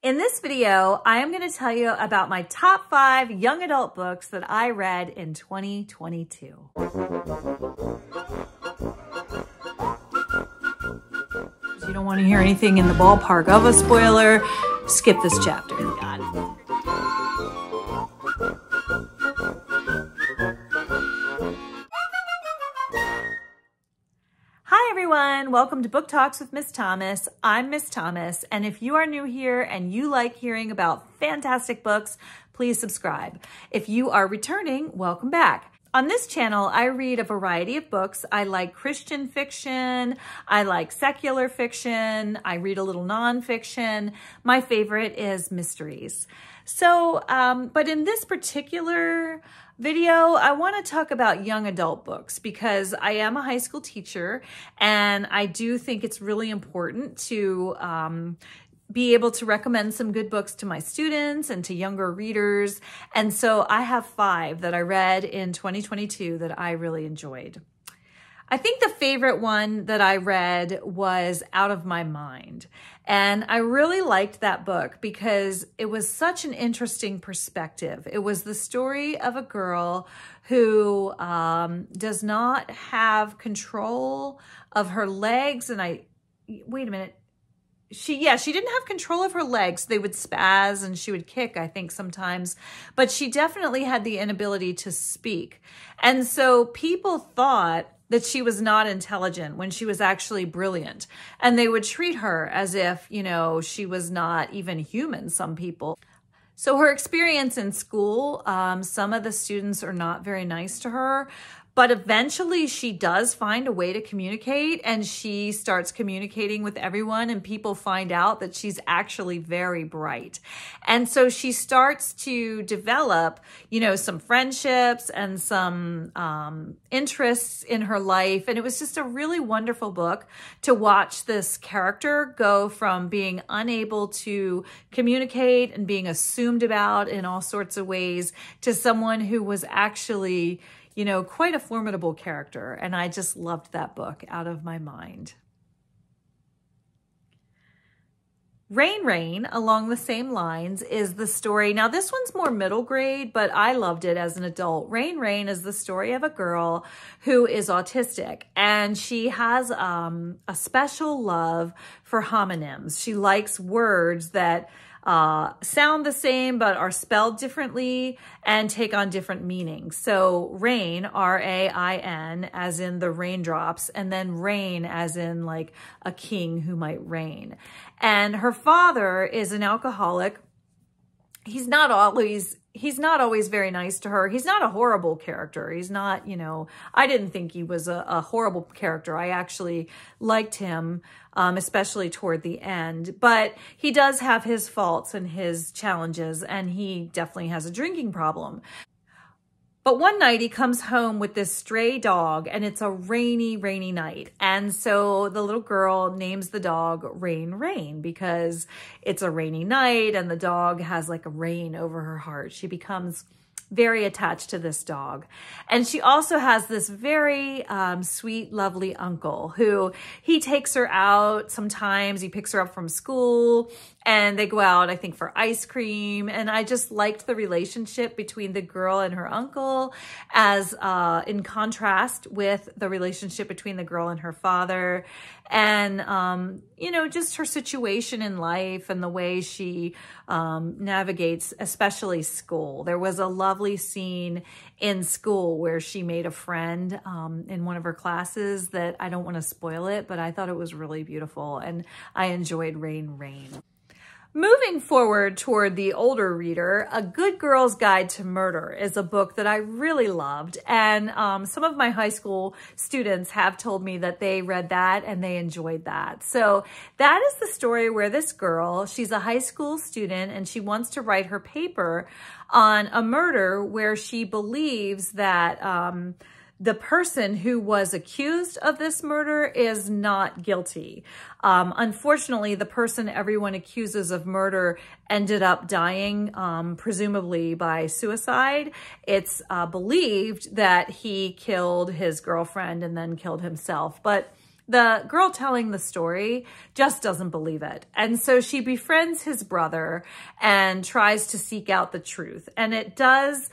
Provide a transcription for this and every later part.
In this video, I am going to tell you about my top 5 young adult books that I read in 2022. If you don't want to hear anything in the ballpark of a spoiler, skip this chapter. Got it. Hi everyone, welcome to Book Talks with Miss Thomas. I'm Miss Thomas, and if you are new here and you like hearing about fantastic books, please subscribe. If you are returning, welcome back. On this channel, I read a variety of books. I like Christian fiction, I like secular fiction, I read a little nonfiction. My favorite is mysteries. So, but in this particular video, I want to talk about young adult books because I am a high school teacher and I do think it's really important to be able to recommend some good books to my students and to younger readers. And so I have 5 that I read in 2022 that I really enjoyed. I think the favorite one that I read was Out of My Mind. And I really liked that book because it was such an interesting perspective. It was the story of a girl who does not have control of her legs. And wait a minute. She didn't have control of her legs. They would spaz and she would kick, I think, sometimes. But she definitely had the inability to speak. And so people thought that she was not intelligent when she was actually brilliant. And they would treat her as if, you know, she was not even human, some people. So her experience in school, some of the students are not very nice to her, but eventually she does find a way to communicate and she starts communicating with everyone and people find out that she's actually very bright. And so she starts to develop, you know, some friendships and some interests in her life. And it was just a really wonderful book to watch this character go from being unable to communicate and being assumed about in all sorts of ways to someone who was actually, you know, quite a formidable character. And I just loved that book, Out of My Mind. Rain, Rain, along the same lines, is the story. Now, this one's more middle grade, but I loved it as an adult. Rain, Rain is the story of a girl who is autistic, and she has a special love for homonyms. She likes words that sound the same but are spelled differently and take on different meanings. So rain, R-A-I-N, as in the raindrops, and then reign as in like a king who might reign. And her father is an alcoholic. He's not always very nice to her. He's not a horrible character. He's not, you know, I didn't think he was a horrible character. I actually liked him, especially toward the end. But he does have his faults and his challenges, and he definitely has a drinking problem. But one night he comes home with this stray dog, and it's a rainy, rainy night. And so the little girl names the dog Rain, Rain because it's a rainy night and the dog has like a rain over her heart. She becomes very attached to this dog. And she also has this very sweet, lovely uncle who he takes her out sometimes. He picks her up from school and they go out, I think, for ice cream. And I just liked the relationship between the girl and her uncle as in contrast with the relationship between the girl and her father. And, you know, just her situation in life and the way she navigates, especially school. There was a lovely scene in school where she made a friend in one of her classes that I don't want to spoil it, but I thought it was really beautiful and I enjoyed Rain, Rain. Moving forward toward the older reader, A Good Girl's Guide to Murder is a book that I really loved. And some of my high school students have told me that they read that and they enjoyed that. So that is the story where this girl, she's a high school student and she wants to write her paper on a murder where she believes that the person who was accused of this murder is not guilty. Unfortunately, the person everyone accuses of murder ended up dying, presumably by suicide. It's believed that he killed his girlfriend and then killed himself. But the girl telling the story just doesn't believe it. And so she befriends his brother and tries to seek out the truth. And it does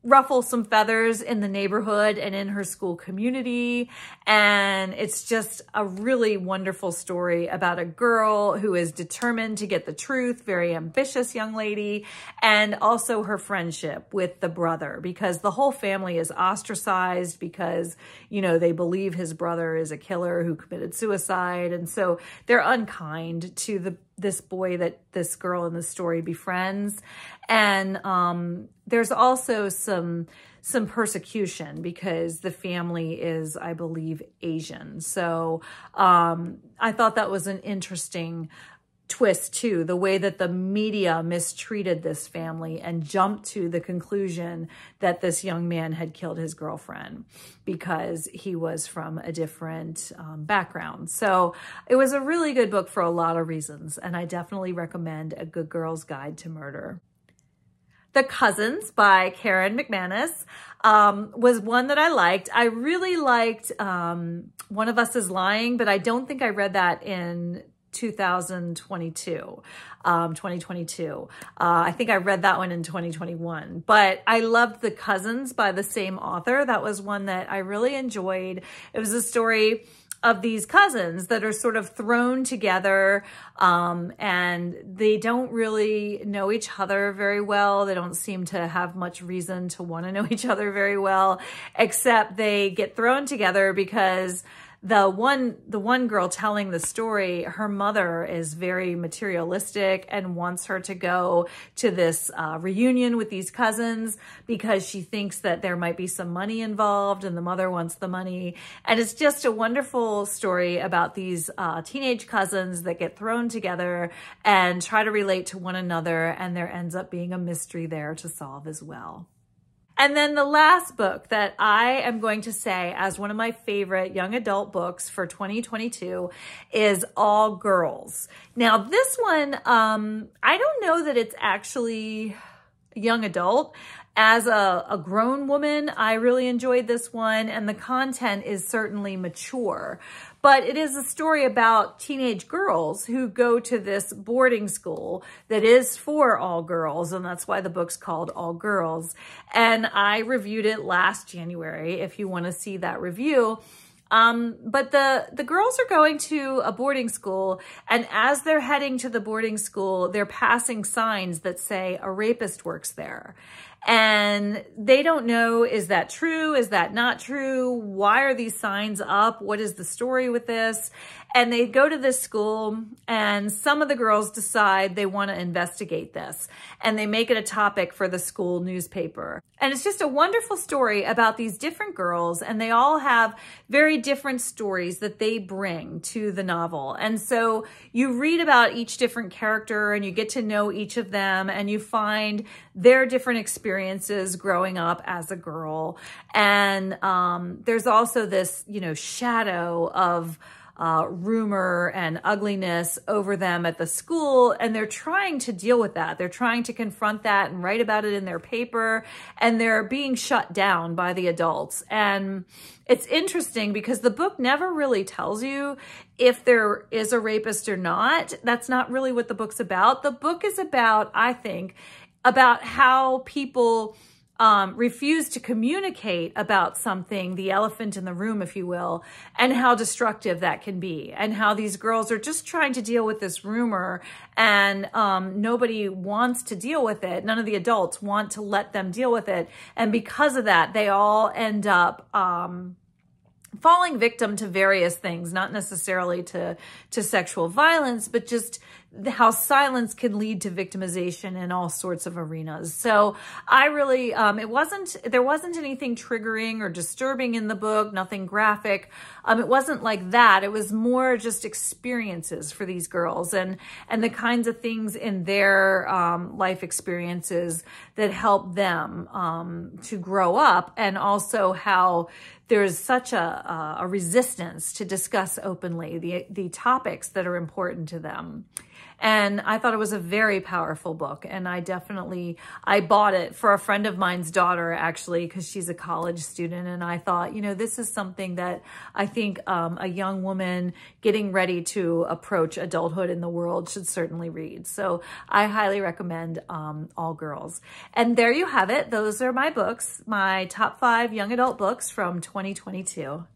ruffle some feathers in the neighborhood and in her school community. And it's just a really wonderful story about a girl who is determined to get the truth, very ambitious young lady, and also her friendship with the brother, because the whole family is ostracized because, you know, they believe his brother is a killer who committed suicide. And so they're unkind to this boy that this girl in the story befriends. And there's also some persecution because the family is, I believe, Asian. So I thought that was an interesting twist too, the way that the media mistreated this family and jumped to the conclusion that this young man had killed his girlfriend because he was from a different background. So it was a really good book for a lot of reasons, and I definitely recommend A Good Girl's Guide to Murder. The Cousins by Sharon McManus was one that I liked. I really liked One of Us is Lying, but I don't think I read that in 2022. I think I read that one in 2021, but I loved The Cousins by the same author. That was one that I really enjoyed. It was a story of these cousins that are sort of thrown together, and they don't really know each other very well. They don't seem to have much reason to want to know each other very well, except they get thrown together because the one girl telling the story, her mother is very materialistic and wants her to go to this reunion with these cousins because she thinks that there might be some money involved, and the mother wants the money. And it's just a wonderful story about these teenage cousins that get thrown together and try to relate to one another, and there ends up being a mystery there to solve as well. And then the last book that I am going to say as one of my favorite young adult books for 2022 is All Girls. Now this one, I don't know that it's actually young adult. As a grown woman, I really enjoyed this one, and the content is certainly mature. But it is a story about teenage girls who go to this boarding school that is for all girls, and that's why the book's called All Girls. And I reviewed it last January, if you want to see that review. But the girls are going to a boarding school, and as they're heading to the boarding school, they're passing signs that say a rapist works there. And they don't know, is that true? Is that not true? Why are these signs up? What is the story with this? And they go to this school, and some of the girls decide they want to investigate this, and they make it a topic for the school newspaper. And it's just a wonderful story about these different girls, and they all have very different stories that they bring to the novel. And so you read about each different character, and you get to know each of them, and you find their different experiences growing up as a girl. And there's also this, you know, shadow of rumor and ugliness over them at the school, and they're trying to deal with that. They're trying to confront that and write about it in their paper, and they're being shut down by the adults. And it's interesting because the book never really tells you if there is a rapist or not. That's not really what the book's about. The book is about, I think, about how people refuse to communicate about something, the elephant in the room, if you will, and how destructive that can be, and how these girls are just trying to deal with this rumor, and nobody wants to deal with it. None of the adults want to let them deal with it. And because of that, they all end up falling victim to various things, not necessarily to sexual violence, but just how silence can lead to victimization in all sorts of arenas. So I really, there wasn't anything triggering or disturbing in the book, nothing graphic. It wasn't like that. It was more just experiences for these girls, and the kinds of things in their life experiences that help them to grow up, and also how there's such a resistance to discuss openly the topics that are important to them. And I thought it was a very powerful book. And I bought it for a friend of mine's daughter, actually, because she's a college student. And I thought, this is something that I think a young woman getting ready to approach adulthood in the world should certainly read. So I highly recommend All Girls. And there you have it. Those are my books, my top 5 young adult books from 2022.